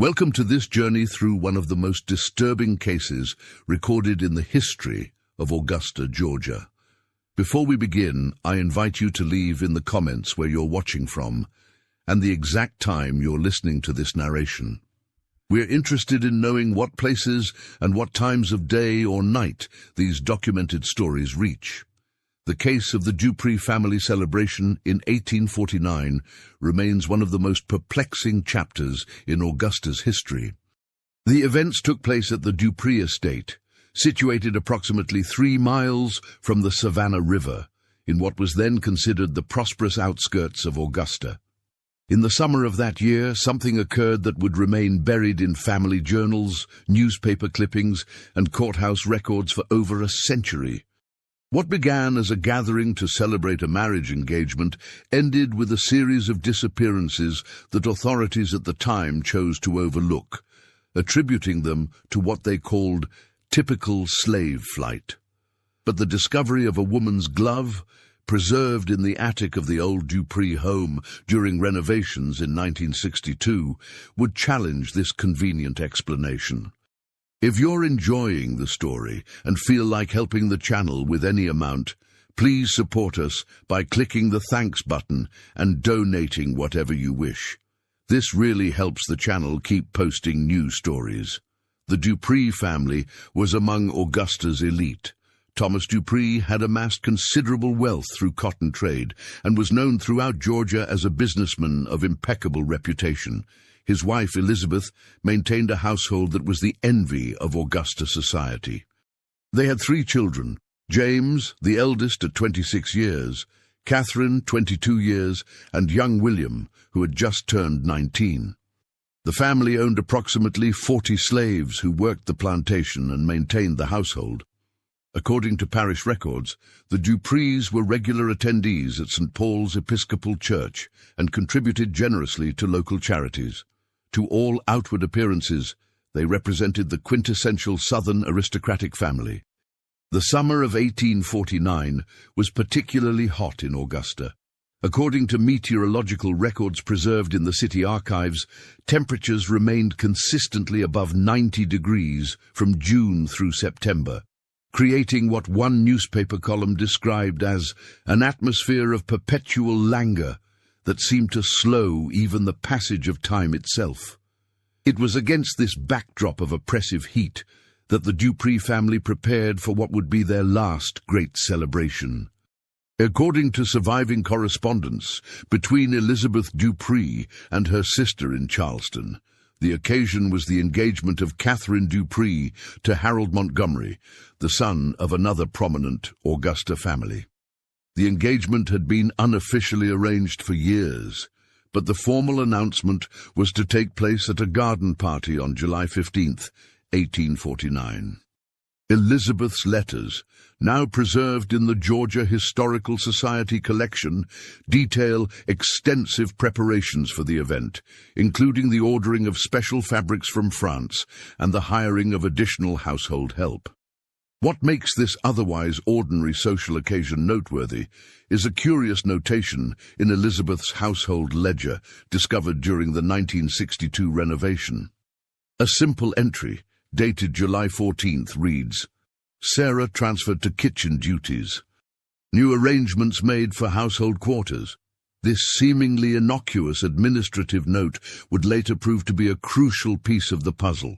Welcome to this journey through one of the most disturbing cases recorded in the history of Augusta, Georgia. Before we begin, I invite you to leave in the comments where you're watching from and the exact time you're listening to this narration. We're interested in knowing what places and what times of day or night these documented stories reach. The case of the Dupri family celebration in 1849 remains one of the most perplexing chapters in Augusta's history. The events took place at the Dupri estate, situated approximately 3 miles from the Savannah River, in what was then considered the prosperous outskirts of Augusta. In the summer of that year, something occurred that would remain buried in family journals, newspaper clippings, and courthouse records for over a century. What began as a gathering to celebrate a marriage engagement ended with a series of disappearances that authorities at the time chose to overlook, attributing them to what they called typical slave flight. But the discovery of a woman's glove, preserved in the attic of the old Dupri home during renovations in 1962, would challenge this convenient explanation. If you're enjoying the story and feel like helping the channel with any amount, please support us by clicking the thanks button and donating whatever you wish. This really helps the channel keep posting new stories. The Dupri family was among Augusta's elite. Thomas Dupri had amassed considerable wealth through cotton trade and was known throughout Georgia as a businessman of impeccable reputation. His wife, Elizabeth, maintained a household that was the envy of Augusta society. They had 3 children: James, the eldest at 26 years, Catherine, 22 years, and young William, who had just turned 19. The family owned approximately 40 slaves who worked the plantation and maintained the household. According to parish records, the Dupris were regular attendees at St. Paul's Episcopal Church and contributed generously to local charities. To all outward appearances, they represented the quintessential Southern aristocratic family. The summer of 1849 was particularly hot in Augusta. According to meteorological records preserved in the city archives, temperatures remained consistently above 90 degrees from June through September, creating what one newspaper column described as an atmosphere of perpetual languor that seemed to slow even the passage of time itself. It was against this backdrop of oppressive heat that the Dupri family prepared for what would be their last great celebration. According to surviving correspondence between Elizabeth Dupri and her sister in Charleston, the occasion was the engagement of Catherine Dupri to Harold Montgomery, the son of another prominent Augusta family. The engagement had been unofficially arranged for years, but the formal announcement was to take place at a garden party on July 15, 1849. Elizabeth's letters, now preserved in the Georgia Historical Society collection, detail extensive preparations for the event, including the ordering of special fabrics from France and the hiring of additional household help. What makes this otherwise ordinary social occasion noteworthy is a curious notation in Elizabeth's household ledger discovered during the 1962 renovation. A simple entry, dated July 14th, reads, "Sarah transferred to kitchen duties. New arrangements made for household quarters." This seemingly innocuous administrative note would later prove to be a crucial piece of the puzzle.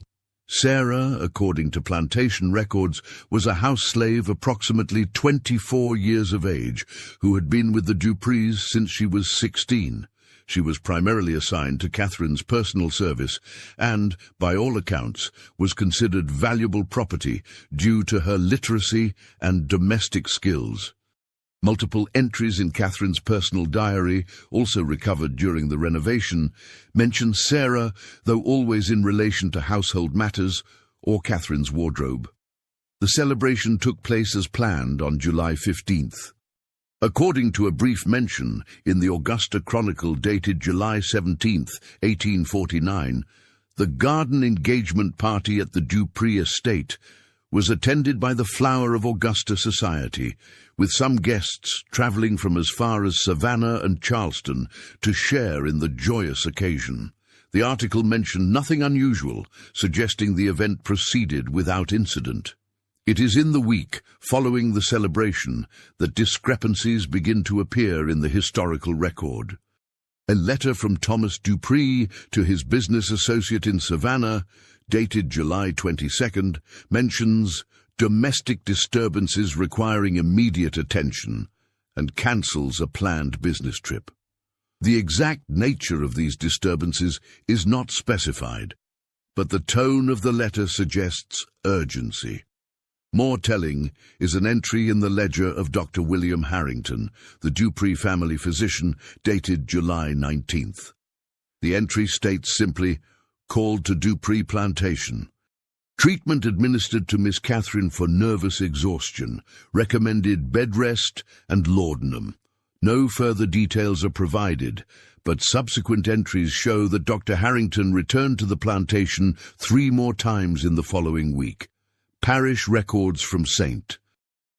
Sarah, according to plantation records, was a house slave approximately 24 years of age who had been with the Dupris since she was 16. She was primarily assigned to Catherine's personal service and, by all accounts, was considered valuable property due to her literacy and domestic skills. Multiple entries in Catherine's personal diary, also recovered during the renovation, mention Sarah, though always in relation to household matters or Catherine's wardrobe. The celebration took place as planned on July 15th. According to a brief mention in the Augusta Chronicle dated July 17, 1849, the garden engagement party at the Dupri estate was attended by the flower of Augusta society, with some guests traveling from as far as Savannah and Charleston to share in the joyous occasion. The article mentioned nothing unusual, suggesting the event proceeded without incident. It is in the week following the celebration that discrepancies begin to appear in the historical record. A letter from Thomas Dupri to his business associate in Savannah, dated July 22nd, mentions domestic disturbances requiring immediate attention and cancels a planned business trip. The exact nature of these disturbances is not specified, but the tone of the letter suggests urgency. More telling is an entry in the ledger of Dr. William Harrington, the Dupri family physician, dated July 19th. The entry states simply, "Called to Dupri plantation. Treatment administered to Miss Catherine for nervous exhaustion. Recommended bed rest and laudanum. No further details are provided, but subsequent entries show that Dr. Harrington returned to the plantation 3 more times in the following week. Parish records from St.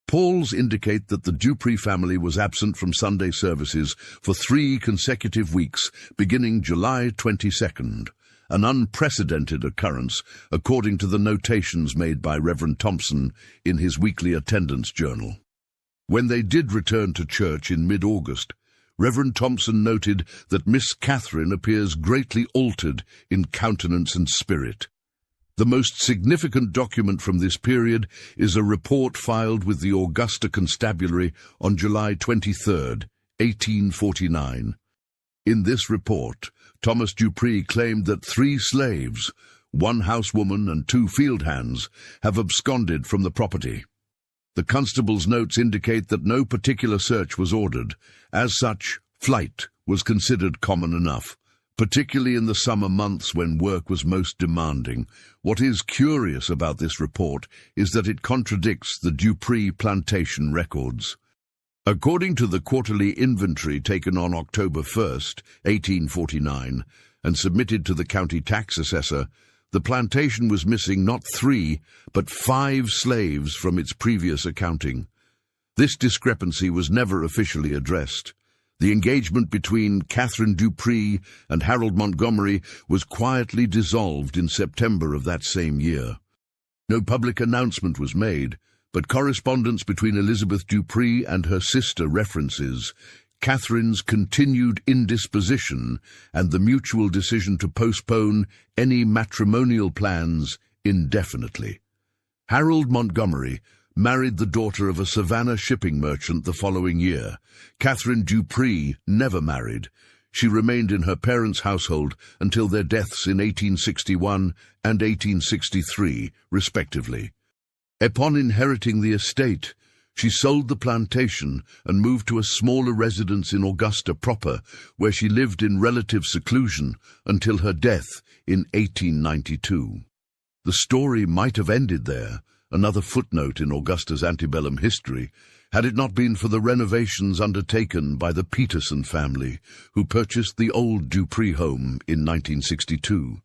Paul's indicate that the Dupri family was absent from Sunday services for 3 consecutive weeks, beginning July 22nd, an unprecedented occurrence according to the notations made by Reverend Thompson in his weekly attendance journal. When they did return to church in mid-August, Reverend Thompson noted that Miss Catherine appears greatly altered in countenance and spirit. The most significant document from this period is a report filed with the Augusta Constabulary on July 23, 1849. In this report, Thomas Dupri claimed that 3 slaves, 1 housewoman and 2 field hands, have absconded from the property. The constable's notes indicate that no particular search was ordered. As such, flight was considered common enough, particularly in the summer months when work was most demanding. What is curious about this report is that it contradicts the Dupri plantation records. According to the quarterly inventory taken on October 1st, 1849, and submitted to the county tax assessor, the plantation was missing not 3, but 5 slaves from its previous accounting. This discrepancy was never officially addressed. The engagement between Catherine Dupri and Harold Montgomery was quietly dissolved in September of that same year. No public announcement was made, but correspondence between Elizabeth Dupri and her sister references Catherine's continued indisposition and the mutual decision to postpone any matrimonial plans indefinitely. Harold Montgomery married the daughter of a Savannah shipping merchant the following year. Catherine Dupri never married. She remained in her parents' household until their deaths in 1861 and 1863, respectively. Upon inheriting the estate, she sold the plantation and moved to a smaller residence in Augusta proper, where she lived in relative seclusion until her death in 1892. The story might have ended there, another footnote in Augusta's antebellum history, had it not been for the renovations undertaken by the Peterson family, who purchased the old Dupri home in 1962.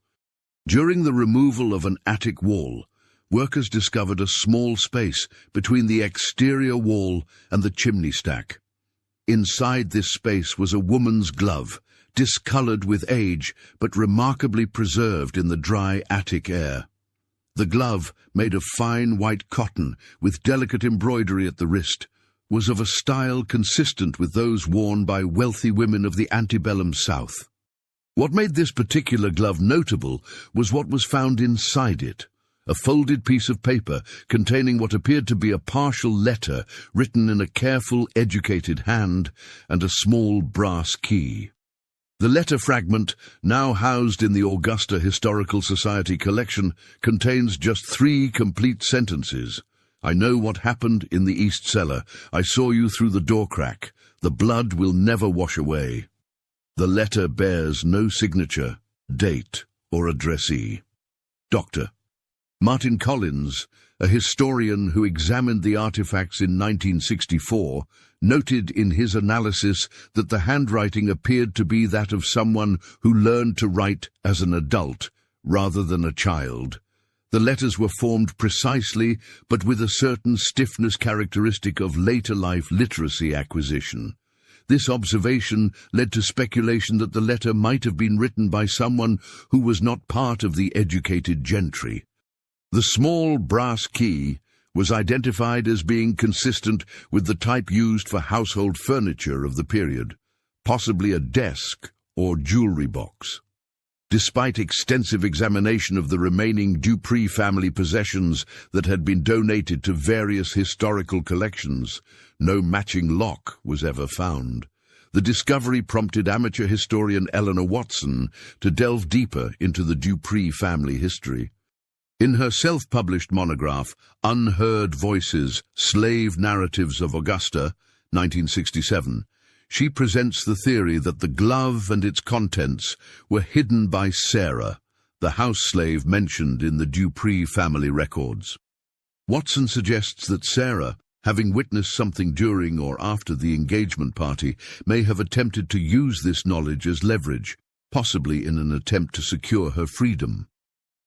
During the removal of an attic wall, workers discovered a small space between the exterior wall and the chimney stack. Inside this space was a woman's glove, discolored with age but remarkably preserved in the dry attic air. The glove, made of fine white cotton with delicate embroidery at the wrist, was of a style consistent with those worn by wealthy women of the antebellum South. What made this particular glove notable was what was found inside it, a folded piece of paper containing what appeared to be a partial letter written in a careful, educated hand, and a small brass key. The letter fragment, now housed in the Augusta Historical Society collection, contains just 3 complete sentences. "I know what happened in the east cellar. I saw you through the door crack. The blood will never wash away." The letter bears no signature, date, or addressee. Dr. Martin Collins, a historian who examined the artifacts in 1964, noted in his analysis that the handwriting appeared to be that of someone who learned to write as an adult rather than a child. The letters were formed precisely, but with a certain stiffness characteristic of later life literacy acquisition. This observation led to speculation that the letter might have been written by someone who was not part of the educated gentry. The small brass key was identified as being consistent with the type used for household furniture of the period, possibly a desk or jewelry box. Despite extensive examination of the remaining Dupri family possessions that had been donated to various historical collections, no matching lock was ever found. The discovery prompted amateur historian Eleanor Watson to delve deeper into the Dupri family history. In her self-published monograph, Unheard Voices, Slave Narratives of Augusta, 1967, she presents the theory that the glove and its contents were hidden by Sarah, the house slave mentioned in the Dupri family records. Watson suggests that Sarah, having witnessed something during or after the engagement party, may have attempted to use this knowledge as leverage, possibly in an attempt to secure her freedom.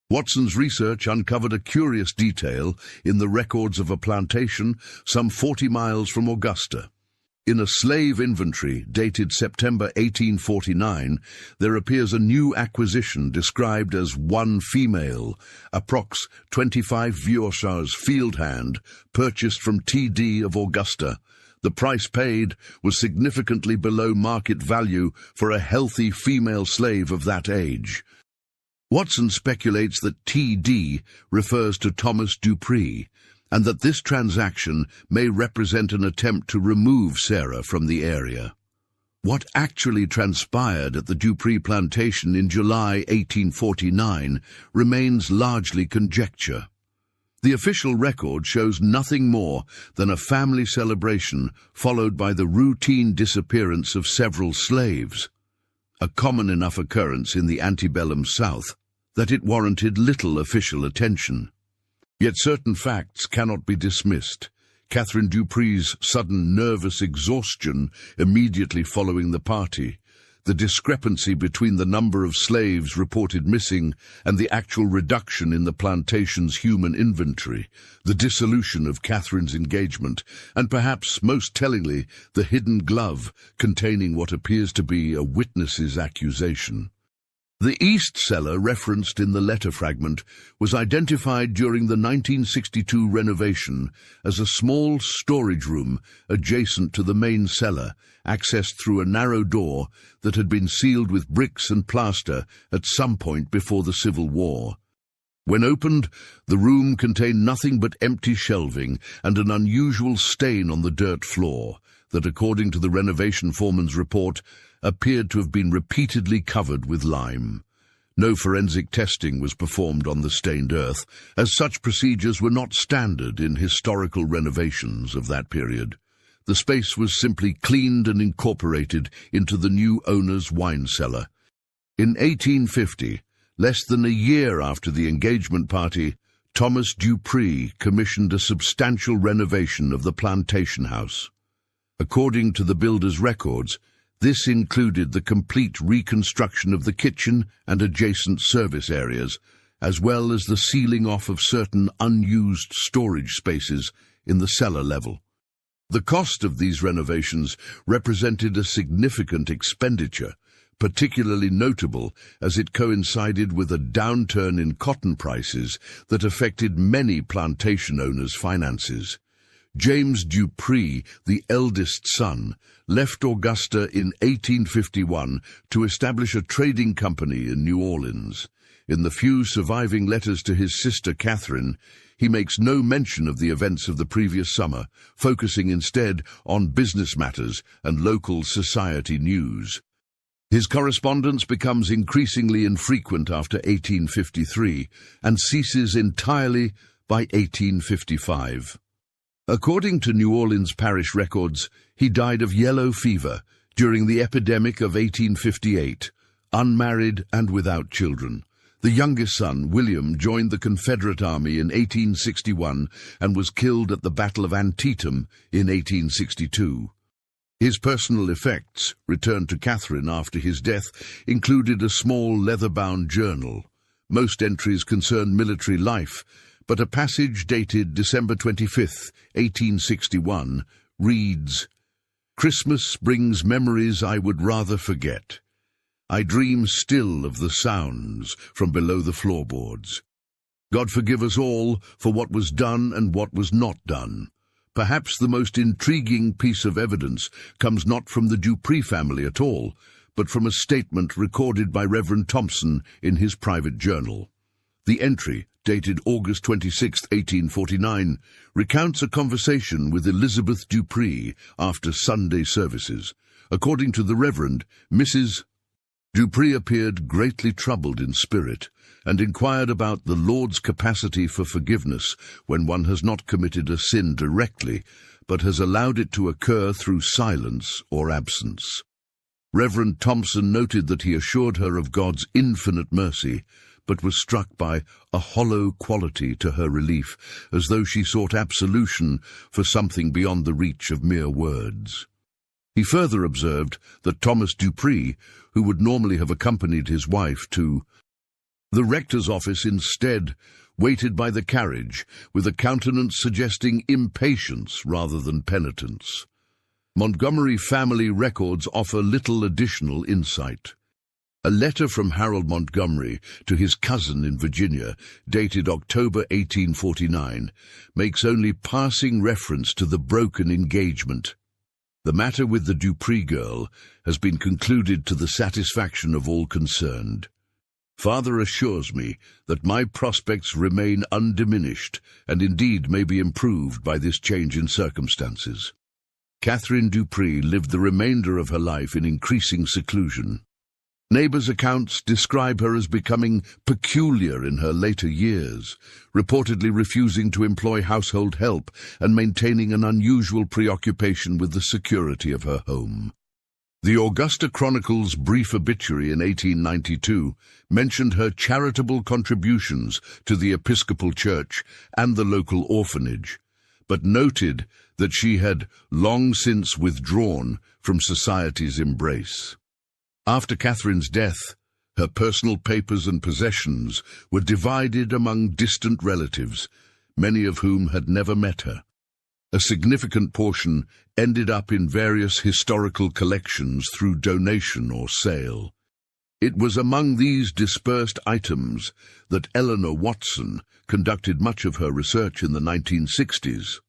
Watson's research uncovered a curious detail in the records of a plantation some 40 miles from Augusta. In a slave inventory dated September 1849, there appears a new acquisition described as one female, approx 25 Vuoshars field hand, purchased from T.D. of Augusta. The price paid was significantly below market value for a healthy female slave of that age. Watson speculates that T.D. refers to Thomas Dupri, and that this transaction may represent an attempt to remove Sarah from the area. What actually transpired at the Dupri plantation in July 1849 remains largely conjecture. The official record shows nothing more than a family celebration followed by the routine disappearance of several slaves, a common enough occurrence in the antebellum South that it warranted little official attention. Yet certain facts cannot be dismissed. Catherine Dupri's sudden nervous exhaustion immediately following the party, the discrepancy between the number of slaves reported missing and the actual reduction in the plantation's human inventory, the dissolution of Catherine's engagement, and perhaps most tellingly, the hidden glove containing what appears to be a witness's accusation. The east cellar referenced in the letter fragment was identified during the 1962 renovation as a small storage room adjacent to the main cellar, accessed through a narrow door that had been sealed with bricks and plaster at some point before the Civil War. When opened, the room contained nothing but empty shelving and an unusual stain on the dirt floor that, according to the renovation foreman's report, appeared to have been repeatedly covered with lime. No forensic testing was performed on the stained earth, as such procedures were not standard in historical renovations of that period. The space was simply cleaned and incorporated into the new owner's wine cellar. In 1850, less than a year after the engagement party, Thomas Dupri commissioned a substantial renovation of the plantation house. According to the builder's records, this included the complete reconstruction of the kitchen and adjacent service areas, as well as the sealing off of certain unused storage spaces in the cellar level. The cost of these renovations represented a significant expenditure, particularly notable as it coincided with a downturn in cotton prices that affected many plantation owners' finances. James Dupri, the eldest son, left Augusta in 1851 to establish a trading company in New Orleans. In the few surviving letters to his sister Catherine, he makes no mention of the events of the previous summer, focusing instead on business matters and local society news. His correspondence becomes increasingly infrequent after 1853 and ceases entirely by 1855. According to New Orleans parish records, he died of yellow fever during the epidemic of 1858, unmarried and without children. The youngest son, William, joined the Confederate Army in 1861 and was killed at the Battle of Antietam in 1862. His personal effects, returned to Catherine after his death, included a small leather-bound journal. Most entries concerned military life, but a passage dated December 25, 1861, reads, Christmas brings memories I would rather forget. I dream still of the sounds from below the floorboards. God forgive us all for what was done and what was not done. Perhaps the most intriguing piece of evidence comes not from the Dupri family at all, but from a statement recorded by Reverend Thompson in his private journal. The entry, dated August 26, 1849, recounts a conversation with Elizabeth Dupri after Sunday services. According to the Reverend, Mrs. Dupri appeared greatly troubled in spirit and inquired about the Lord's capacity for forgiveness when one has not committed a sin directly, but has allowed it to occur through silence or absence. Reverend Thompson noted that he assured her of God's infinite mercy, but was struck by a hollow quality to her relief, as though she sought absolution for something beyond the reach of mere words. He further observed that Thomas Dupri, who would normally have accompanied his wife to the rector's office, instead waited by the carriage with a countenance suggesting impatience rather than penitence. Montgomery family records offer little additional insight. A letter from Harold Montgomery to his cousin in Virginia, dated October 1849, makes only passing reference to the broken engagement. The matter with the Dupri girl has been concluded to the satisfaction of all concerned. Father assures me that my prospects remain undiminished and indeed may be improved by this change in circumstances. Catherine Dupri lived the remainder of her life in increasing seclusion. Neighbors' accounts describe her as becoming peculiar in her later years, reportedly refusing to employ household help and maintaining an unusual preoccupation with the security of her home. The Augusta Chronicle's brief obituary in 1892 mentioned her charitable contributions to the Episcopal Church and the local orphanage, but noted that she had long since withdrawn from society's embrace. After Catherine's death, her personal papers and possessions were divided among distant relatives, many of whom had never met her. A significant portion ended up in various historical collections through donation or sale. It was among these dispersed items that Eleanor Watson conducted much of her research in the 1960s.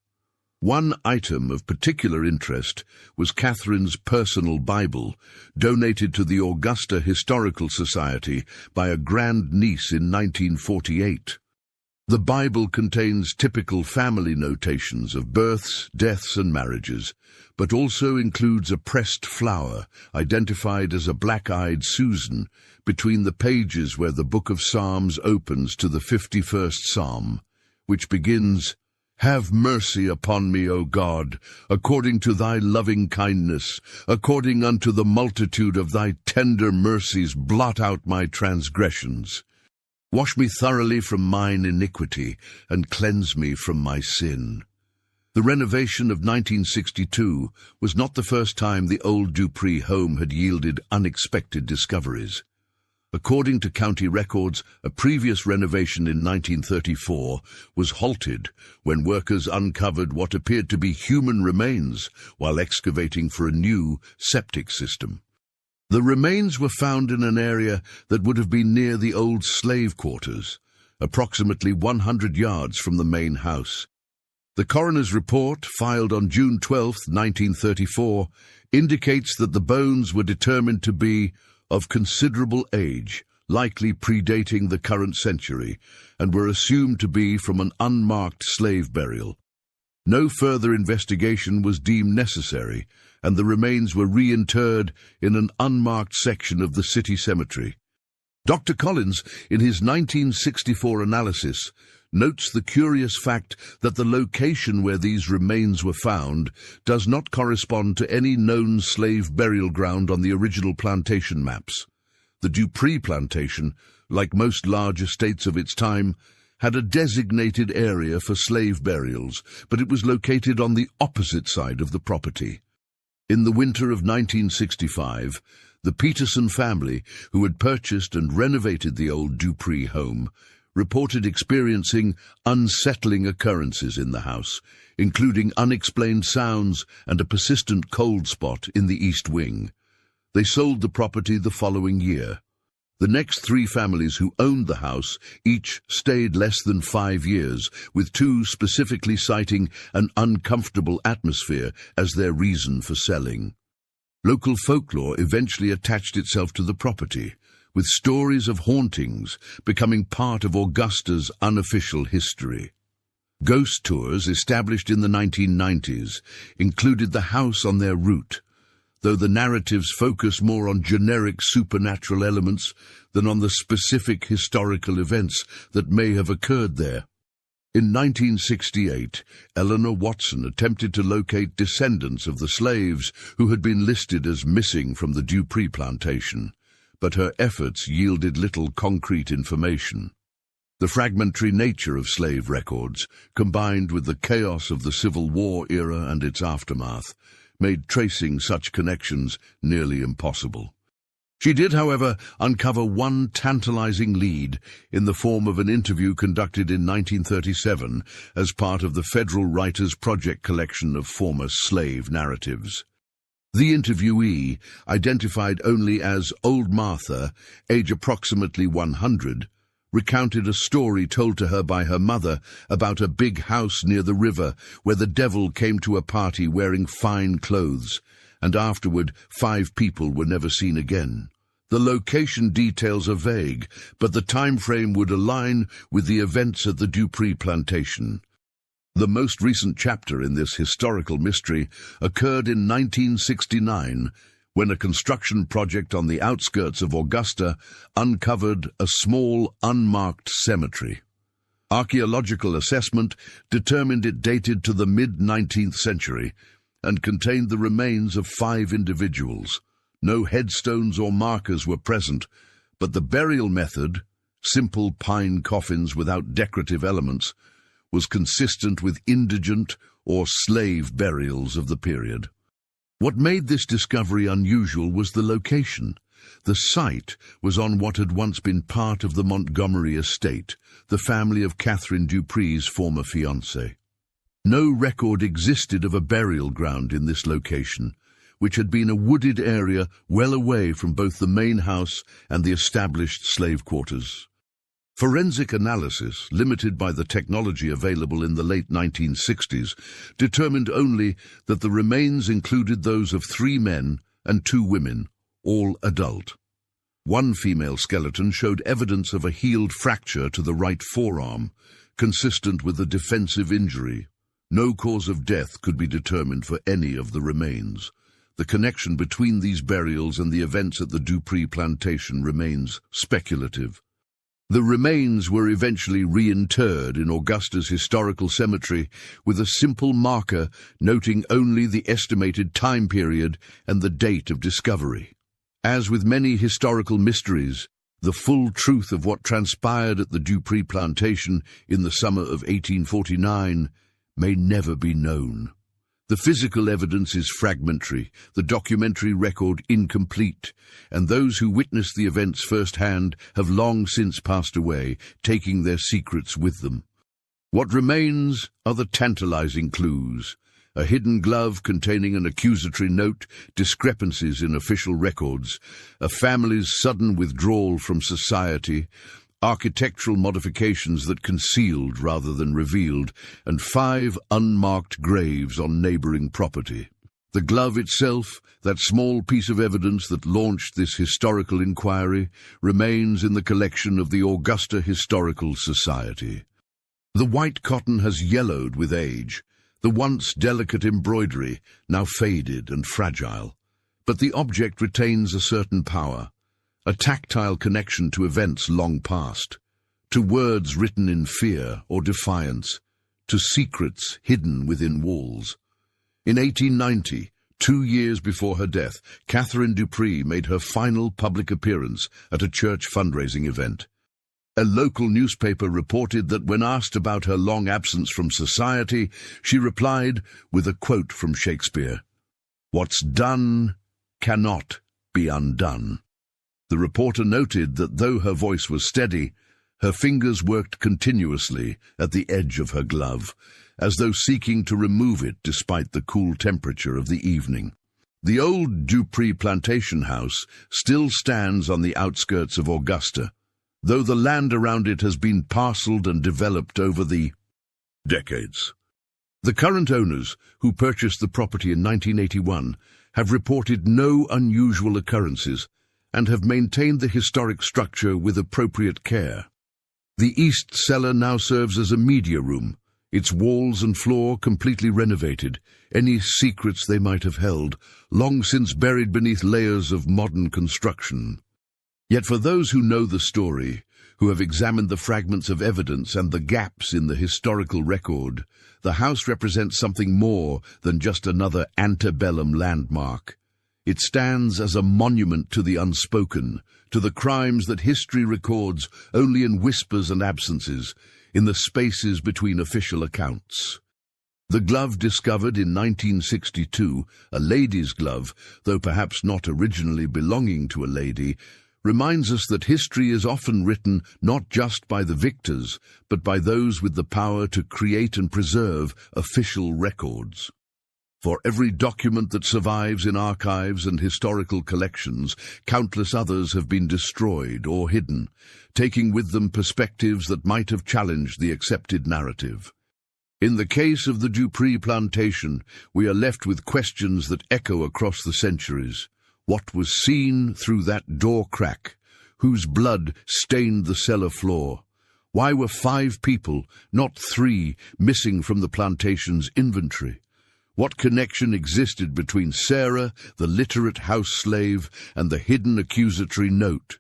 One item of particular interest was Catherine's personal Bible, donated to the Augusta Historical Society by a grandniece in 1948. The Bible contains typical family notations of births, deaths, and marriages, but also includes a pressed flower, identified as a black-eyed Susan, between the pages where the Book of Psalms opens to the 51st Psalm, which begins, "Have mercy upon me, O God, according to thy loving kindness, according unto the multitude of thy tender mercies, blot out my transgressions. Wash me thoroughly from mine iniquity, and cleanse me from my sin." The renovation of 1962 was not the first time the old Dupri home had yielded unexpected discoveries. According to county records, a previous renovation in 1934 was halted when workers uncovered what appeared to be human remains while excavating for a new septic system. The remains were found in an area that would have been near the old slave quarters, approximately 100 yards from the main house. The coroner's report, filed on June 12, 1934, indicates that the bones were determined to be of considerable age, likely predating the current century, and were assumed to be from an unmarked slave burial. No further investigation was deemed necessary, and the remains were reinterred in an unmarked section of the city cemetery. Dr. Collins, in his 1964 analysis, notes the curious fact that the location where these remains were found does not correspond to any known slave burial ground on the original plantation maps. The Dupri plantation, like most large estates of its time, had a designated area for slave burials, but it was located on the opposite side of the property. In the winter of 1965, the Peterson family, who had purchased and renovated the old Dupri home, reported experiencing unsettling occurrences in the house, including unexplained sounds and a persistent cold spot in the east wing. They sold the property the following year. The next 3 families who owned the house each stayed less than 5 years, with 2 specifically citing an uncomfortable atmosphere as their reason for selling. Local folklore eventually attached itself to the property, with stories of hauntings becoming part of Augusta's unofficial history. Ghost tours established in the 1990s included the house on their route, though the narratives focus more on generic supernatural elements than on the specific historical events that may have occurred there. In 1968, Eleanor Watson attempted to locate descendants of the slaves who had been listed as missing from the Dupri plantation, but her efforts yielded little concrete information. The fragmentary nature of slave records, combined with the chaos of the Civil War era and its aftermath, made tracing such connections nearly impossible. She did, however, uncover one tantalizing lead in the form of an interview conducted in 1937 as part of the Federal Writers' Project collection of former slave narratives. The interviewee, identified only as Old Martha, age approximately 100, recounted a story told to her by her mother about a big house near the river where the devil came to a party wearing fine clothes, and afterward 5 people were never seen again. The location details are vague, but the time frame would align with the events at the Dupri plantation. The most recent chapter in this historical mystery occurred in 1969, when a construction project on the outskirts of Augusta uncovered a small, unmarked cemetery. Archaeological assessment determined it dated to the mid-19th century and contained the remains of 5 individuals. No headstones or markers were present, but the burial method, simple pine coffins without decorative elements, was consistent with indigent or slave burials of the period. What made this discovery unusual was the location. The site was on what had once been part of the Montgomery estate, the family of Catherine Dupri's former fiancé. No record existed of a burial ground in this location, which had been a wooded area well away from both the main house and the established slave quarters. Forensic analysis, limited by the technology available in the late 1960s, determined only that the remains included those of 3 men and 2 women, all adult. One female skeleton showed evidence of a healed fracture to the right forearm, consistent with a defensive injury. No cause of death could be determined for any of the remains. The connection between these burials and the events at the Dupri plantation remains speculative. The remains were eventually reinterred in Augusta's historical cemetery with a simple marker noting only the estimated time period and the date of discovery. As with many historical mysteries, the full truth of what transpired at the Dupri plantation in the summer of 1849 may never be known. The physical evidence is fragmentary, the documentary record incomplete, and those who witnessed the events firsthand have long since passed away, taking their secrets with them. What remains are the tantalizing clues: a hidden glove containing an accusatory note, discrepancies in official records, a family's sudden withdrawal from society, architectural modifications that concealed rather than revealed, and 5 unmarked graves on neighboring property. The glove itself, that small piece of evidence that launched this historical inquiry, remains in the collection of the Augusta Historical Society. The white cotton has yellowed with age, the once delicate embroidery now faded and fragile, but the object retains a certain power, a tactile connection to events long past, to words written in fear or defiance, to secrets hidden within walls. In 1890, 2 years before her death, Catherine Dupri made her final public appearance at a church fundraising event. A local newspaper reported that when asked about her long absence from society, she replied with a quote from Shakespeare, "What's done cannot be undone." The reporter noted that though her voice was steady, Her fingers worked continuously at the edge of her glove, as though seeking to remove it despite the cool temperature of the evening. The old Dupri plantation house still stands on the outskirts of Augusta, though the land around it has been parceled and developed over the decades. The current owners, who purchased the property in 1981, have reported no unusual occurrences and have maintained the historic structure with appropriate care. The east cellar now serves as a media room, its walls and floor completely renovated, any secrets they might have held, long since buried beneath layers of modern construction. Yet for those who know the story, who have examined the fragments of evidence and the gaps in the historical record, the house represents something more than just another antebellum landmark. It stands as a monument to the unspoken, to the crimes that history records only in whispers and absences, in the spaces between official accounts. The glove discovered in 1962, a lady's glove, though perhaps not originally belonging to a lady, reminds us that history is often written not just by the victors, but by those with the power to create and preserve official records. For every document that survives in archives and historical collections, countless others have been destroyed or hidden, taking with them perspectives that might have challenged the accepted narrative. In the case of the Dupri plantation, we are left with questions that echo across the centuries. What was seen through that door crack? Whose blood stained the cellar floor? Why were 5 people, not 3, missing from the plantation's inventory? What connection existed between Sarah, the literate house slave, and the hidden accusatory note?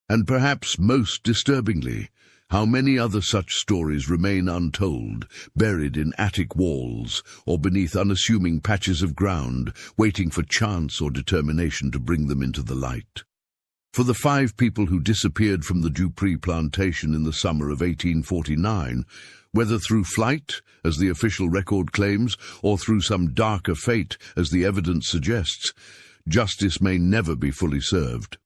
And perhaps most disturbingly, how many other such stories remain untold, buried in attic walls or beneath unassuming patches of ground, waiting for chance or determination to bring them into the light? For the 5 people who disappeared from the Dupri plantation in the summer of 1849, whether through flight, as the official record claims, or through some darker fate, as the evidence suggests, justice may never be fully served.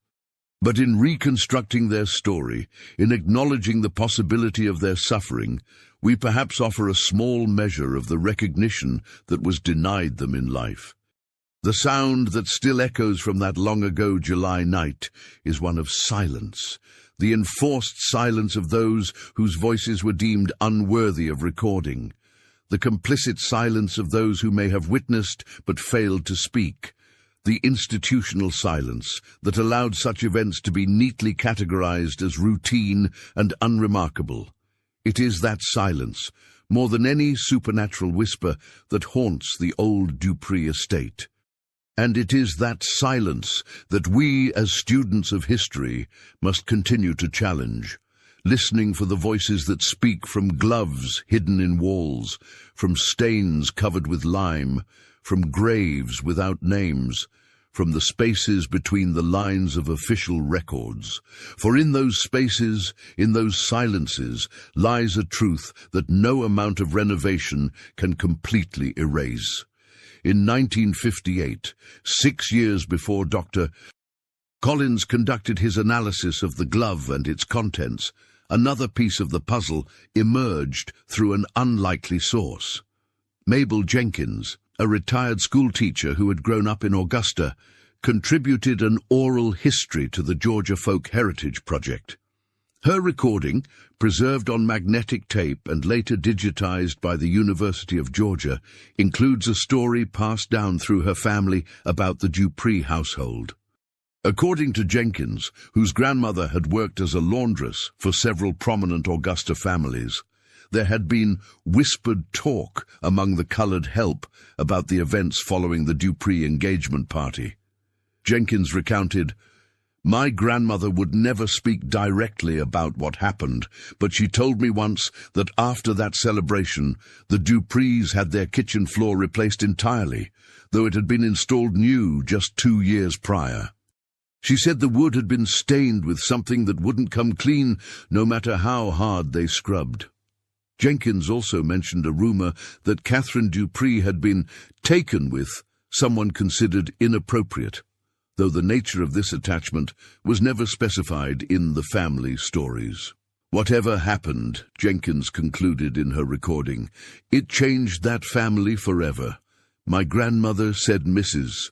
But in reconstructing their story, in acknowledging the possibility of their suffering, we perhaps offer a small measure of the recognition that was denied them in life. The sound that still echoes from that long-ago July night is one of silence, the enforced silence of those whose voices were deemed unworthy of recording, the complicit silence of those who may have witnessed but failed to speak, the institutional silence that allowed such events to be neatly categorized as routine and unremarkable. It is that silence, more than any supernatural whisper, that haunts the old Dupri estate. And it is that silence that we, as students of history, must continue to challenge, listening for the voices that speak from gloves hidden in walls, from stains covered with lime, from graves without names, from the spaces between the lines of official records. For in those spaces, in those silences, lies a truth that no amount of renovation can completely erase. In 1958, 6 years before Dr. Collins conducted his analysis of the glove and its contents, another piece of the puzzle emerged through an unlikely source. Mabel Jenkins, a retired schoolteacher who had grown up in Augusta, contributed an oral history to the Georgia Folk Heritage Project. Her recording, preserved on magnetic tape and later digitized by the University of Georgia, includes a story passed down through her family about the Dupri household. According to Jenkins, whose grandmother had worked as a laundress for several prominent Augusta families, there had been whispered talk among the colored help about the events following the Dupri engagement party. Jenkins recounted, "My grandmother would never speak directly about what happened, but she told me once that after that celebration, the Dupris had their kitchen floor replaced entirely, though it had been installed new just 2 years prior. She said the wood had been stained with something that wouldn't come clean no matter how hard they scrubbed." Jenkins also mentioned a rumor that Catherine Dupri had been taken with someone considered inappropriate, though the nature of this attachment was never specified in the family stories. Whatever happened, Jenkins concluded in her recording, it changed that family forever. My grandmother said Mrs.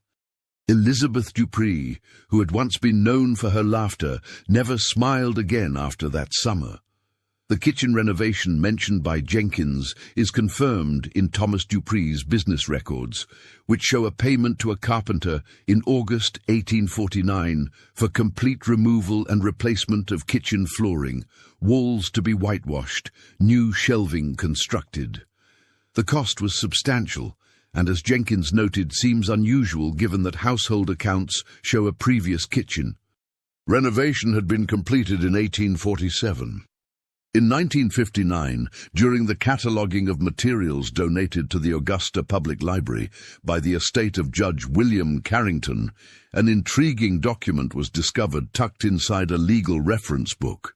Elizabeth Dupri, who had once been known for her laughter, never smiled again after that summer. The kitchen renovation mentioned by Jenkins is confirmed in Thomas Dupri's business records, which show a payment to a carpenter in August 1849 for complete removal and replacement of kitchen flooring, walls to be whitewashed, new shelving constructed. The cost was substantial, and as Jenkins noted, seems unusual given that household accounts show a previous kitchen. Renovation had been completed in 1847. In 1959, during the cataloguing of materials donated to the Augusta Public Library by the estate of Judge William Carrington, an intriguing document was discovered tucked inside a legal reference book.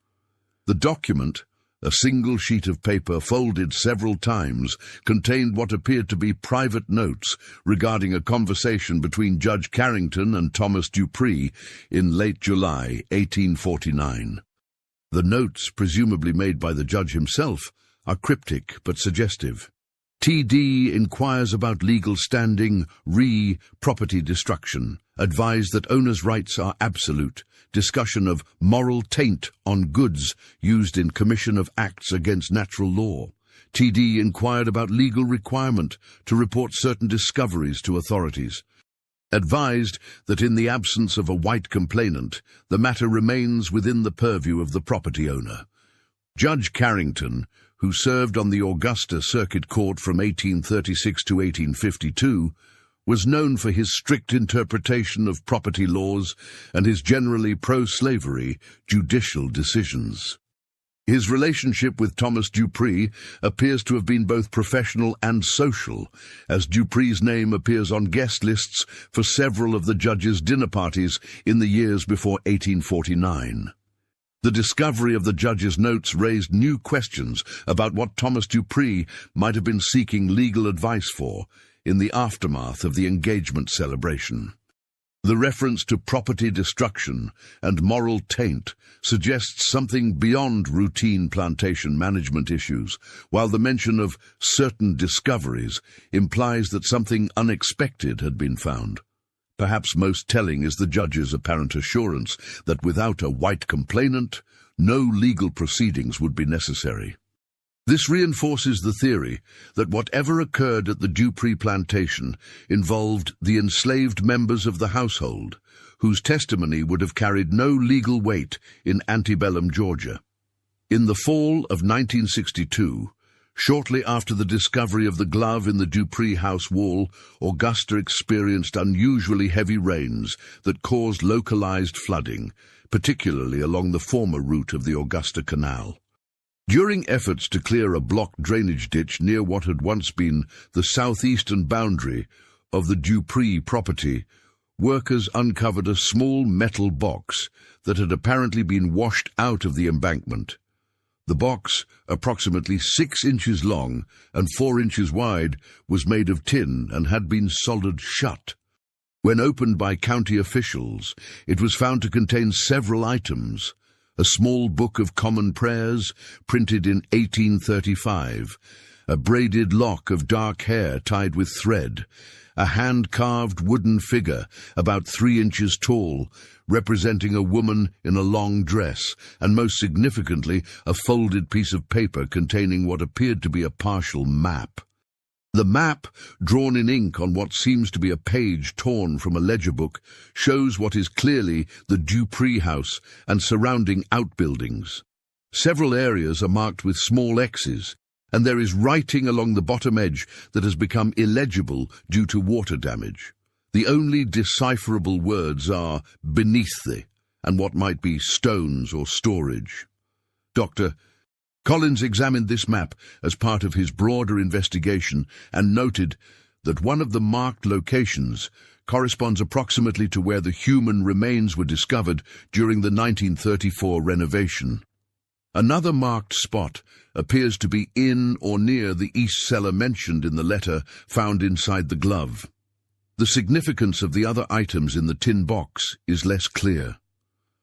The document, a single sheet of paper folded several times, contained what appeared to be private notes regarding a conversation between Judge Carrington and Thomas Dupri in late July 1849. The notes, presumably made by the judge himself, are cryptic but suggestive. TD inquires about legal standing, property destruction, advise that owners' rights are absolute, discussion of moral taint on goods used in commission of acts against natural law. TD inquired about legal requirement to report certain discoveries to authorities. Advised that in the absence of a white complainant, the matter remains within the purview of the property owner. Judge Carrington, who served on the Augusta Circuit Court from 1836 to 1852, was known for his strict interpretation of property laws and his generally pro-slavery judicial decisions. His relationship with Thomas Dupri appears to have been both professional and social, as Dupri's name appears on guest lists for several of the judge's dinner parties in the years before 1849. The discovery of the judge's notes raised new questions about what Thomas Dupri might have been seeking legal advice for in the aftermath of the engagement celebration. The reference to property destruction and moral taint suggests something beyond routine plantation management issues, while the mention of certain discoveries implies that something unexpected had been found. Perhaps most telling is the judge's apparent assurance that without a white complainant, no legal proceedings would be necessary. This reinforces the theory that whatever occurred at the Dupri plantation involved the enslaved members of the household, whose testimony would have carried no legal weight in antebellum Georgia. In the fall of 1962, shortly after the discovery of the glove in the Dupri house wall, Augusta experienced unusually heavy rains that caused localized flooding, particularly along the former route of the Augusta Canal. During efforts to clear a blocked drainage ditch near what had once been the southeastern boundary of the Dupri property, workers uncovered a small metal box that had apparently been washed out of the embankment. The box, approximately 6 inches long and 4 inches wide, was made of tin and had been soldered shut. When opened by county officials, it was found to contain several items: a small book of common prayers, printed in 1835, a braided lock of dark hair tied with thread, a hand-carved wooden figure about 3 inches tall, representing a woman in a long dress, and most significantly, a folded piece of paper containing what appeared to be a partial map. The map, drawn in ink on what seems to be a page torn from a ledger book, shows what is clearly the Dupri house and surrounding outbuildings. Several areas are marked with small X's, and there is writing along the bottom edge that has become illegible due to water damage. The only decipherable words are beneath the, and what might be stones or storage. Dr. Collins examined this map as part of his broader investigation and noted that one of the marked locations corresponds approximately to where the human remains were discovered during the 1934 renovation. Another marked spot appears to be in or near the east cellar mentioned in the letter found inside the glove. The significance of the other items in the tin box is less clear.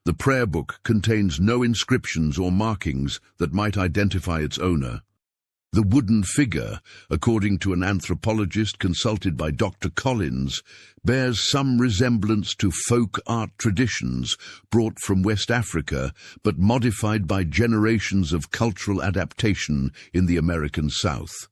The prayer book contains no inscriptions or markings that might identify its owner. The wooden figure, according to an anthropologist consulted by Dr. Collins, bears some resemblance to folk art traditions brought from West Africa but modified by generations of cultural adaptation in the American South.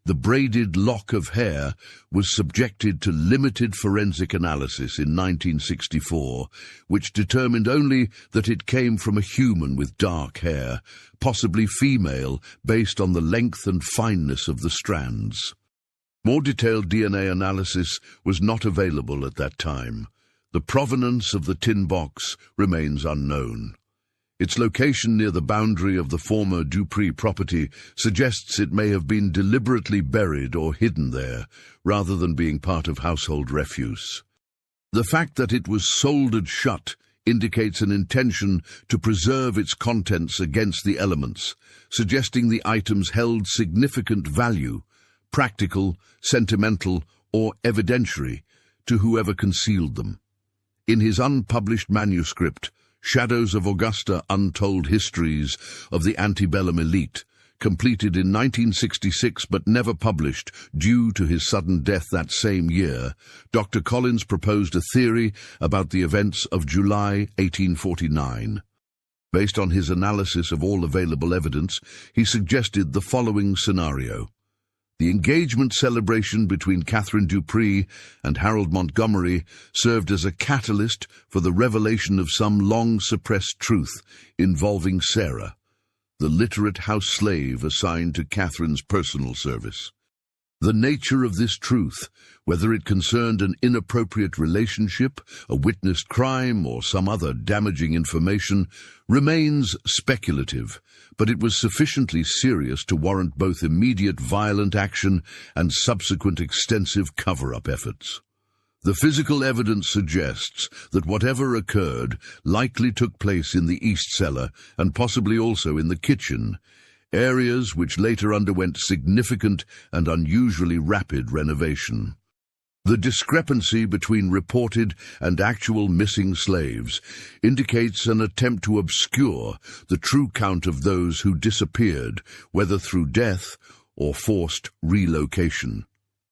The braided lock of hair was subjected to limited forensic analysis in 1964, which determined only that it came from a human with dark hair, possibly female, based on the length and fineness of the strands. More detailed DNA analysis was not available at that time. The provenance of the tin box remains unknown. Its location near the boundary of the former Dupri property suggests it may have been deliberately buried or hidden there, rather than being part of household refuse. The fact that it was soldered shut indicates an intention to preserve its contents against the elements, suggesting the items held significant value, practical, sentimental, or evidentiary, to whoever concealed them. In his unpublished manuscript, Shadows of Augusta, Untold Histories of the Antebellum Elite, completed in 1966 but never published due to his sudden death that same year, Dr. Collins proposed a theory about the events of July 1849. Based on his analysis of all available evidence, he suggested the following scenario. The engagement celebration between Catherine Dupri and Harold Montgomery served as a catalyst for the revelation of some long-suppressed truth involving Sarah, the literate house slave assigned to Catherine's personal service. The nature of this truth, whether it concerned an inappropriate relationship, a witnessed crime, or some other damaging information, remains speculative, but it was sufficiently serious to warrant both immediate violent action and subsequent extensive cover-up efforts. The physical evidence suggests that whatever occurred likely took place in the east cellar and possibly also in the kitchen, areas which later underwent significant and unusually rapid renovation. The discrepancy between reported and actual missing slaves indicates an attempt to obscure the true count of those who disappeared, whether through death or forced relocation.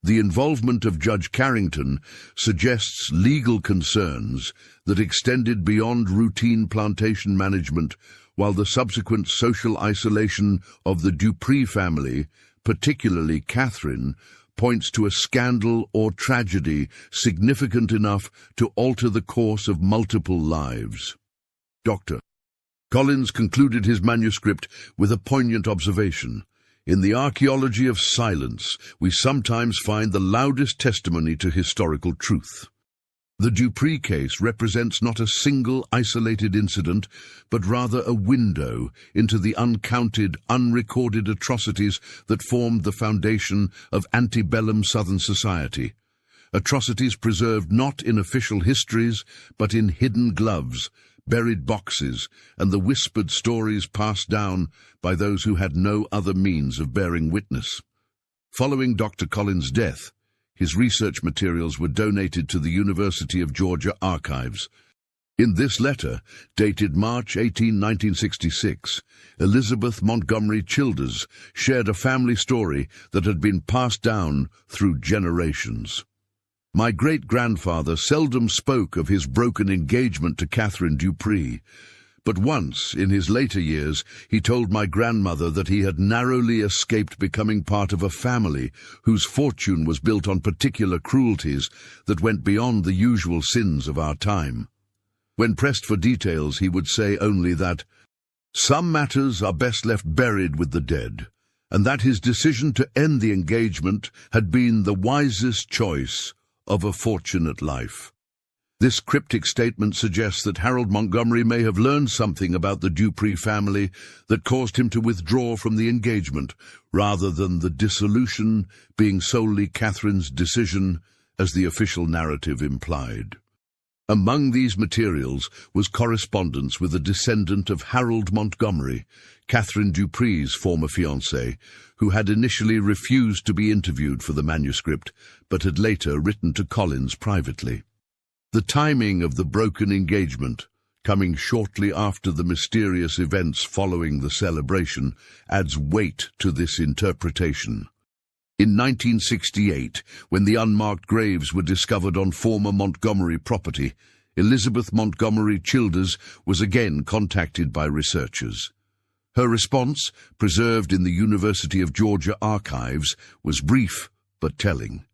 The involvement of Judge Carrington suggests legal concerns that extended beyond routine plantation management, while the subsequent social isolation of the Dupri family, particularly Catherine, points to a scandal or tragedy significant enough to alter the course of multiple lives. Dr. Collins concluded his manuscript with a poignant observation. In the archaeology of silence, we sometimes find the loudest testimony to historical truth. The Dupri case represents not a single isolated incident, but rather a window into the uncounted, unrecorded atrocities that formed the foundation of antebellum Southern society. Atrocities preserved not in official histories, but in hidden gloves, buried boxes, and the whispered stories passed down by those who had no other means of bearing witness. Following Dr. Collins' death, his research materials were donated to the University of Georgia Archives. In this letter, dated March 18, 1966, Elizabeth Montgomery Childers shared a family story that had been passed down through generations. My great-grandfather seldom spoke of his broken engagement to Catherine Dupri, but once, in his later years, he told my grandmother that he had narrowly escaped becoming part of a family whose fortune was built on particular cruelties that went beyond the usual sins of our time. When pressed for details, he would say only that some matters are best left buried with the dead, and that his decision to end the engagement had been the wisest choice of a fortunate life. This cryptic statement suggests that Harold Montgomery may have learned something about the Dupri family that caused him to withdraw from the engagement, rather than the dissolution being solely Catherine's decision, as the official narrative implied. Among these materials was correspondence with a descendant of Harold Montgomery, Catherine Dupri's former fiancé, who had initially refused to be interviewed for the manuscript, but had later written to Collins privately. The timing of the broken engagement, coming shortly after the mysterious events following the celebration, adds weight to this interpretation. In 1968, when the unmarked graves were discovered on former Montgomery property, Elizabeth Montgomery Childers was again contacted by researchers. Her response, preserved in the University of Georgia archives, was brief but telling.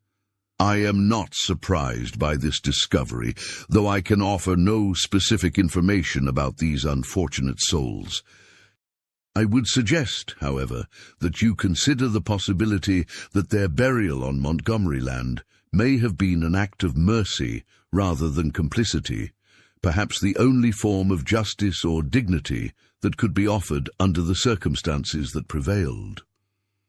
"I am not surprised by this discovery, though I can offer no specific information about these unfortunate souls. I would suggest, however, that you consider the possibility that their burial on Montgomery land may have been an act of mercy rather than complicity, perhaps the only form of justice or dignity that could be offered under the circumstances that prevailed.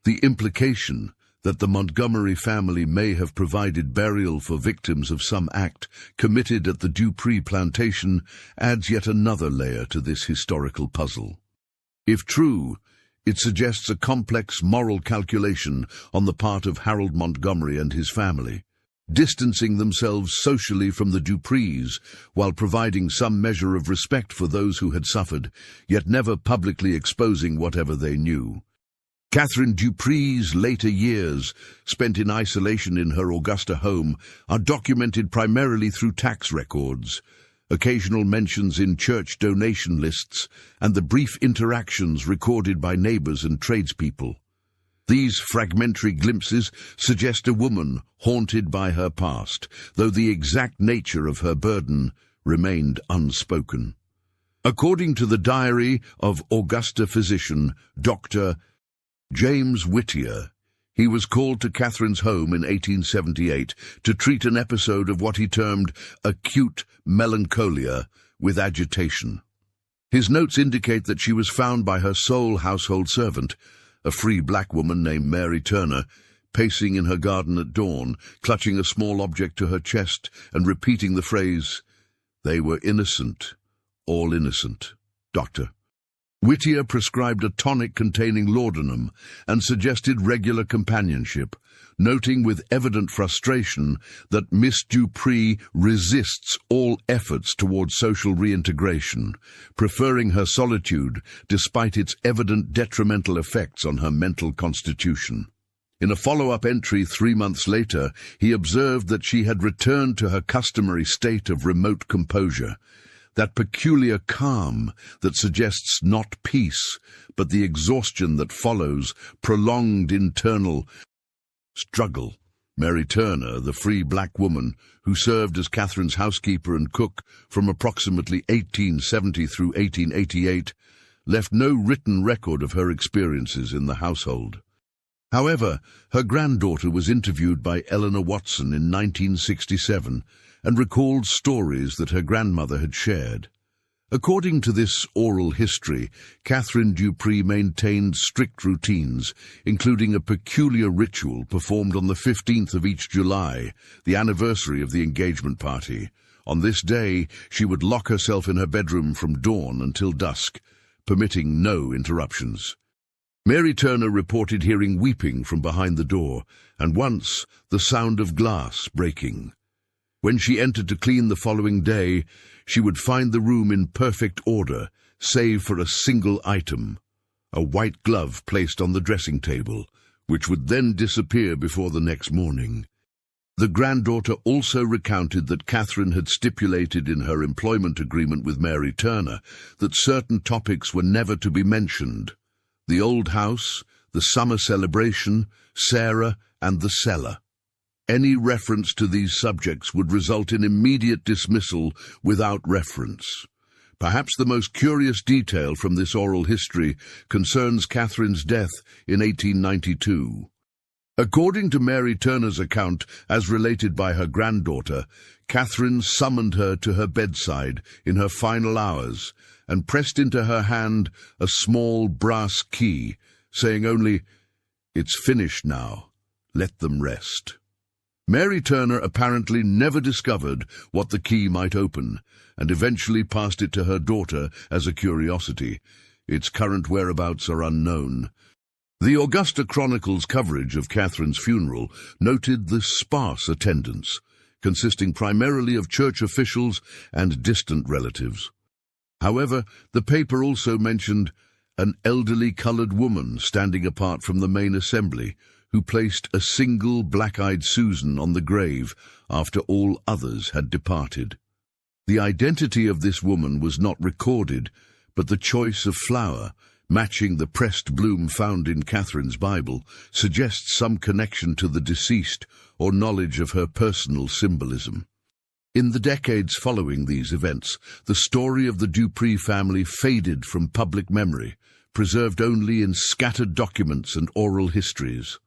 The implication that the Montgomery family may have provided burial for victims of some act committed at the Dupri plantation adds yet another layer to this historical puzzle. If true, it suggests a complex moral calculation on the part of Harold Montgomery and his family, distancing themselves socially from the Dupris while providing some measure of respect for those who had suffered, yet never publicly exposing whatever they knew. Catherine Dupri's later years, spent in isolation in her Augusta home, are documented primarily through tax records, occasional mentions in church donation lists, and the brief interactions recorded by neighbors and tradespeople. These fragmentary glimpses suggest a woman haunted by her past, though the exact nature of her burden remained unspoken. According to the diary of Augusta physician Dr. James Whittier, he was called to Catherine's home in 1878 to treat an episode of what he termed acute melancholia with agitation. His notes indicate that she was found by her sole household servant, a free black woman named Mary Turner, pacing in her garden at dawn, clutching a small object to her chest and repeating the phrase, "They were innocent, all innocent, Doctor." Whittier prescribed a tonic containing laudanum and suggested regular companionship, noting with evident frustration that Miss Dupri resists all efforts towards social reintegration, preferring her solitude despite its evident detrimental effects on her mental constitution. In a follow-up entry 3 months later, he observed that she had returned to her customary state of remote composure, that peculiar calm that suggests not peace, but the exhaustion that follows prolonged internal struggle. Mary Turner, the free black woman who served as Catherine's housekeeper and cook from approximately 1870 through 1888, left no written record of her experiences in the household. However, her granddaughter was interviewed by Eleanor Watson in 1967 and recalled stories that her grandmother had shared. According to this oral history, Catherine Dupri maintained strict routines, including a peculiar ritual performed on the 15th of each July, the anniversary of the engagement party. On this day, she would lock herself in her bedroom from dawn until dusk, permitting no interruptions. Mary Turner reported hearing weeping from behind the door, and once the sound of glass breaking. When she entered to clean the following day, she would find the room in perfect order, save for a single item, a white glove placed on the dressing table, which would then disappear before the next morning. The granddaughter also recounted that Catherine had stipulated in her employment agreement with Mary Turner that certain topics were never to be mentioned: the old house, the summer celebration, Sarah, and the cellar. Any reference to these subjects would result in immediate dismissal without reference. Perhaps the most curious detail from this oral history concerns Catherine's death in 1892. According to Mary Turner's account, as related by her granddaughter, Catherine summoned her to her bedside in her final hours and pressed into her hand a small brass key, saying only, "It's finished now, let them rest." Mary Turner apparently never discovered what the key might open, and eventually passed it to her daughter as a curiosity. Its current whereabouts are unknown. The Augusta Chronicle's coverage of Catherine's funeral noted the sparse attendance, consisting primarily of church officials and distant relatives. However, the paper also mentioned an elderly colored woman standing apart from the main assembly, who placed a single black-eyed Susan on the grave after all others had departed. The identity of this woman was not recorded, but the choice of flower, matching the pressed bloom found in Catherine's Bible, suggests some connection to the deceased or knowledge of her personal symbolism. In the decades following these events, the story of the Dupri family faded from public memory, preserved only in scattered documents and oral histories.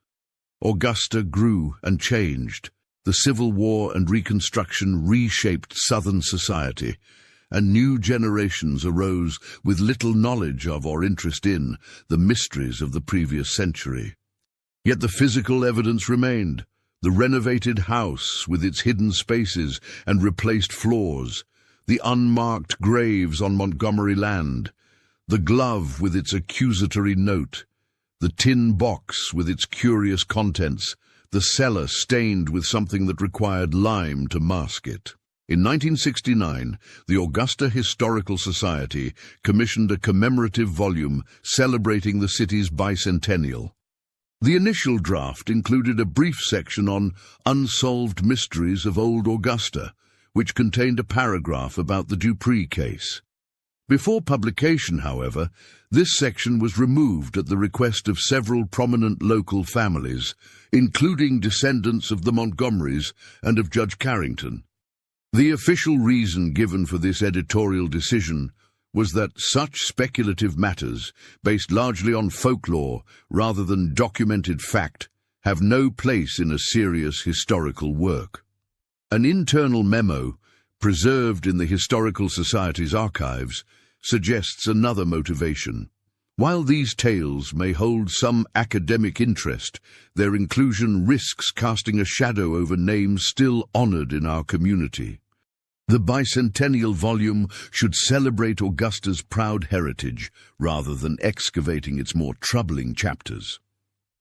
Augusta grew and changed. The Civil War and Reconstruction reshaped Southern society, and new generations arose with little knowledge of or interest in the mysteries of the previous century. Yet the physical evidence remained: the renovated house with its hidden spaces and replaced floors, the unmarked graves on Montgomery land, the glove with its accusatory note, the tin box with its curious contents, the cellar stained with something that required lime to mask it. In 1969, the Augusta Historical Society commissioned a commemorative volume celebrating the city's bicentennial. The initial draft included a brief section on unsolved mysteries of old Augusta, which contained a paragraph about the Dupri case. Before publication, however, this section was removed at the request of several prominent local families, including descendants of the Montgomerys and of Judge Carrington. The official reason given for this editorial decision was that such speculative matters, based largely on folklore rather than documented fact, have no place in a serious historical work. An internal memo, preserved in the Historical Society's archives, suggests another motivation. While these tales may hold some academic interest, their inclusion risks casting a shadow over names still honored in our community. The bicentennial volume should celebrate Augusta's proud heritage rather than excavating its more troubling chapters.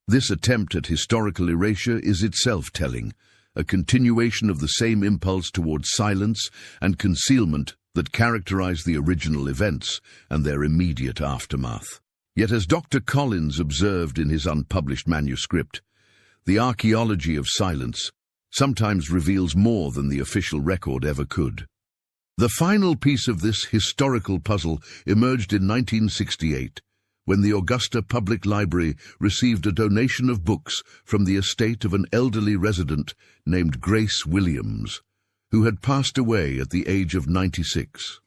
This attempt at historical erasure is itself telling, a continuation of the same impulse towards silence and concealment that characterized the original events and their immediate aftermath. Yet, as Dr. Collins observed in his unpublished manuscript, the archaeology of silence sometimes reveals more than the official record ever could. The final piece of this historical puzzle emerged in 1968, when the Augusta Public Library received a donation of books from the estate of an elderly resident named Grace Williams, who had passed away at the age of 96.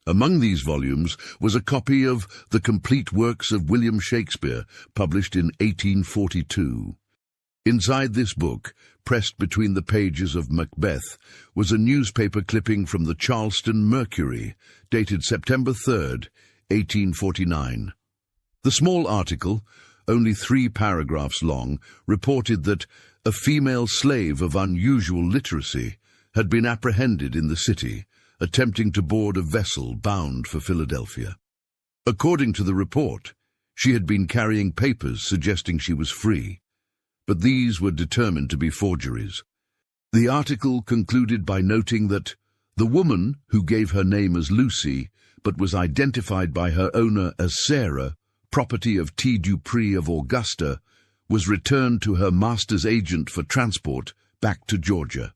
Among these volumes was a copy of The Complete Works of William Shakespeare, published in 1842. Inside this book, pressed between the pages of Macbeth, was a newspaper clipping from the Charleston Mercury, dated September 3, 1849. The small article, only 3 paragraphs long, reported that a female slave of unusual literacy had been apprehended in the city, attempting to board a vessel bound for Philadelphia. According to the report, she had been carrying papers suggesting she was free, but these were determined to be forgeries. The article concluded by noting that the woman, who gave her name as Lucy, but was identified by her owner as Sarah, property of T. Dupri of Augusta, was returned to her master's agent for transport back to Georgia.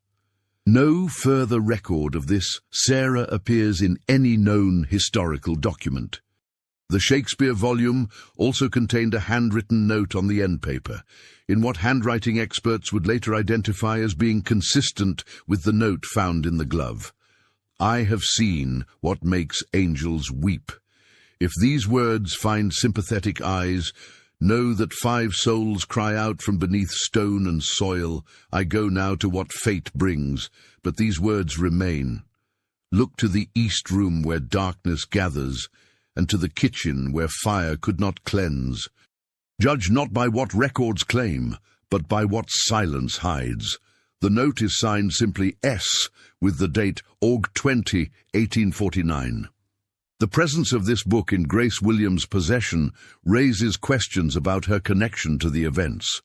No further record of this Sarah appears in any known historical document. The Shakespeare volume also contained a handwritten note on the end paper, in what handwriting experts would later identify as being consistent with the note found in the glove. "I have seen what makes angels weep. If these words find sympathetic eyes, know that 5 souls cry out from beneath stone and soil. I go now to what fate brings, but these words remain. Look to the east room where darkness gathers, and to the kitchen where fire could not cleanse. Judge not by what records claim, but by what silence hides. The note is signed simply S, with the date Aug 20, 1849. The presence of this book in Grace Williams' possession raises questions about her connection to the events.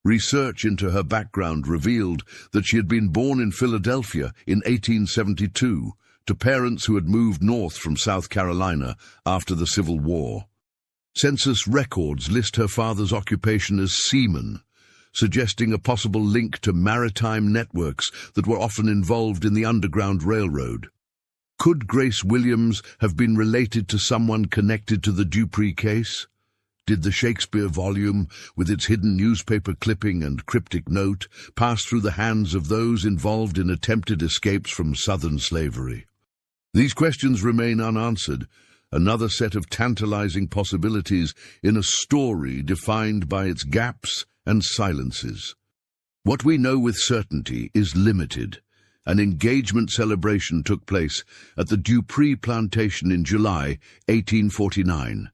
Research into her background revealed that she had been born in Philadelphia in 1872, to parents who had moved north from South Carolina after the Civil War. Census records list her father's occupation as seaman, suggesting a possible link to maritime networks that were often involved in the Underground Railroad. Could Grace Williams have been related to someone connected to the Dupri case? Did the Shakespeare volume, with its hidden newspaper clipping and cryptic note, pass through the hands of those involved in attempted escapes from Southern slavery? These questions remain unanswered, another set of tantalizing possibilities in a story defined by its gaps and silences. What we know with certainty is limited. An engagement celebration took place at the Dupri plantation in July 1849.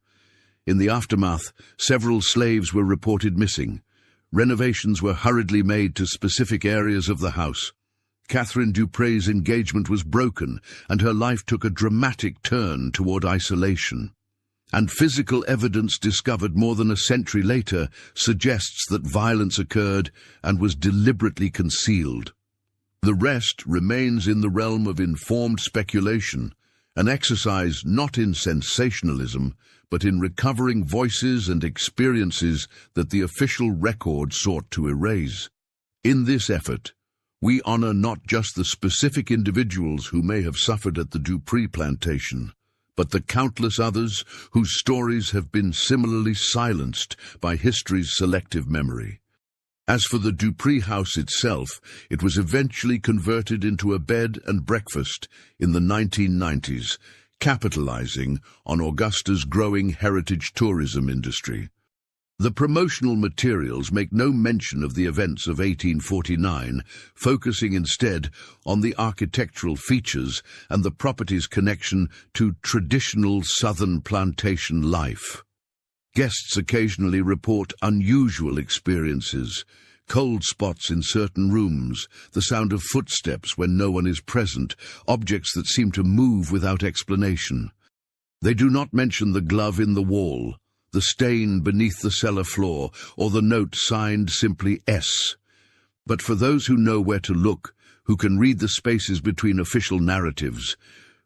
In the aftermath, several slaves were reported missing. Renovations were hurriedly made to specific areas of the house. Catherine Dupri's engagement was broken, and her life took a dramatic turn toward isolation. And physical evidence discovered more than a century later suggests that violence occurred and was deliberately concealed. The rest remains in the realm of informed speculation, an exercise not in sensationalism, but in recovering voices and experiences that the official record sought to erase. In this effort, we honor not just the specific individuals who may have suffered at the Dupri plantation, but the countless others whose stories have been similarly silenced by history's selective memory. As for the Dupri house itself, it was eventually converted into a bed and breakfast in the 1990s, capitalizing on Augusta's growing heritage tourism industry. The promotional materials make no mention of the events of 1849, focusing instead on the architectural features and the property's connection to traditional Southern plantation life. Guests occasionally report unusual experiences, cold spots in certain rooms, the sound of footsteps when no one is present, objects that seem to move without explanation. They do not mention the glove in the wall, the stain beneath the cellar floor, or the note signed simply S. But for those who know where to look, who can read the spaces between official narratives,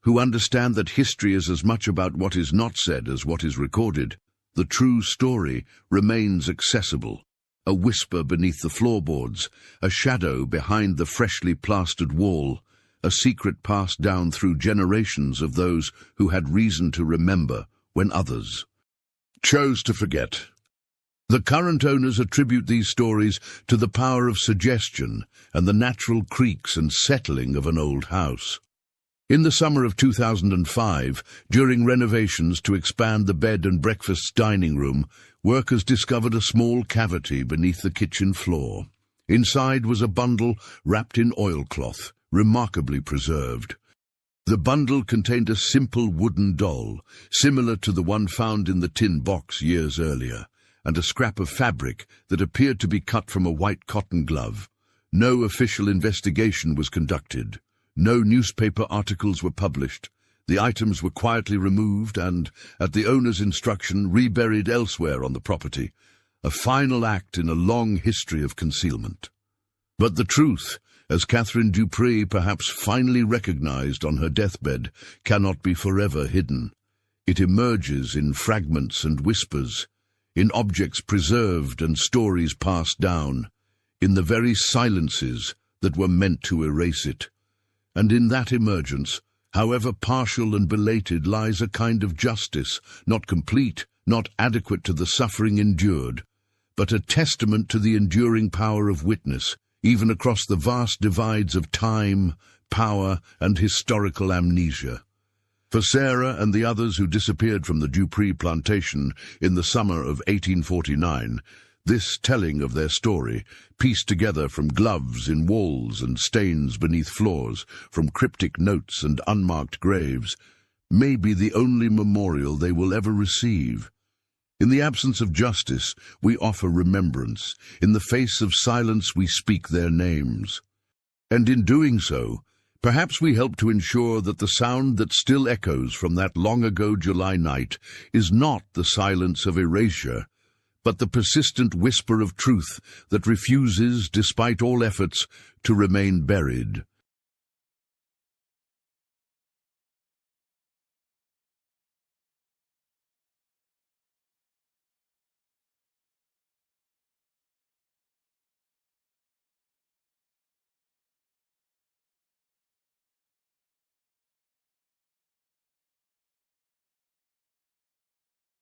who understand that history is as much about what is not said as what is recorded, the true story remains accessible. A whisper beneath the floorboards, a shadow behind the freshly plastered wall, a secret passed down through generations of those who had reason to remember when others chose to forget. The current owners attribute these stories to the power of suggestion and the natural creaks and settling of an old house. In the summer of 2005, during renovations to expand the bed and breakfast dining room, workers discovered a small cavity beneath the kitchen floor. Inside was a bundle wrapped in oilcloth, remarkably preserved. The bundle contained a simple wooden doll, similar to the one found in the tin box years earlier, and a scrap of fabric that appeared to be cut from a white cotton glove. No official investigation was conducted. No newspaper articles were published. The items were quietly removed and, at the owner's instruction, reburied elsewhere on the property, a final act in a long history of concealment. But the truth, as Catherine Dupri perhaps finally recognized on her deathbed, cannot be forever hidden. It emerges in fragments and whispers, in objects preserved and stories passed down, in the very silences that were meant to erase it. And in that emergence, however partial and belated, lies a kind of justice, not complete, not adequate to the suffering endured, but a testament to the enduring power of witness, even across the vast divides of time, power, and historical amnesia. For Sarah and the others who disappeared from the Dupri plantation in the summer of 1849, this telling of their story, pieced together from gloves in walls and stains beneath floors, from cryptic notes and unmarked graves, may be the only memorial they will ever receive. In the absence of justice, we offer remembrance. In the face of silence, we speak their names. And in doing so, perhaps we help to ensure that the sound that still echoes from that long-ago July night is not the silence of erasure, but the persistent whisper of truth that refuses, despite all efforts, to remain buried.